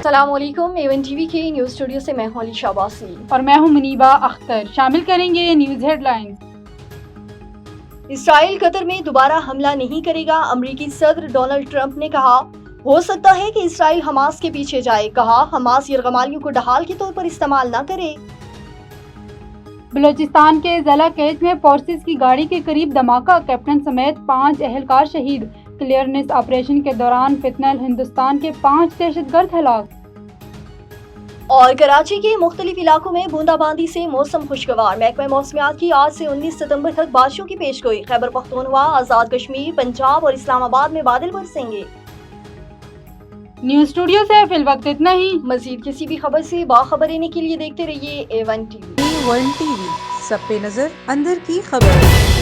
अस्सलाम वालेकुम। A1 TV के न्यूज़ स्टूडियो से मैं हूं अली शाबासी और मैं हूं मुनीबा अख्तर। शामिल करेंगे न्यूज़ हेडलाइंस। इसराइल कतर में दोबारा हमला नहीं करेगा। अमेरिकी सदर डोनाल्ड ट्रंप ने कहा, हो सकता है कि इसराइल हमास के पीछे जाए। कहा, हमास यरगमालियों को ढाल के तौर पर इस्तेमाल न करे। बलोचिस्तान के ज़िला केच में फोर्सेस की गाड़ी के करीब धमाका, कैप्टन समेत 5 एहलकार शहीद। क्लियरनेस ऑपरेशन के दौरान फितनल हिंदुस्तान के 5 दहशतगर्द हलाक। और कराची के मुख्तलिफ इलाकों में बूंदाबांदी से मौसम खुशगवार। महकमा मौसमियात की आज से 19 सितंबर तक बारिशों की पेशगोई। खैबर पख्तूनख्वा, आज़ाद कश्मीर, पंजाब और इस्लामाबाद में बादल बरसेंगे। न्यूज़ स्टूडियो से फिलवक्त इतना ही। मजीद किसी भी खबर से बाखबर रहने के लिए देखते रहिए A1 टीवी। A1 टीवी, सब पे नजर, अंदर की खबर।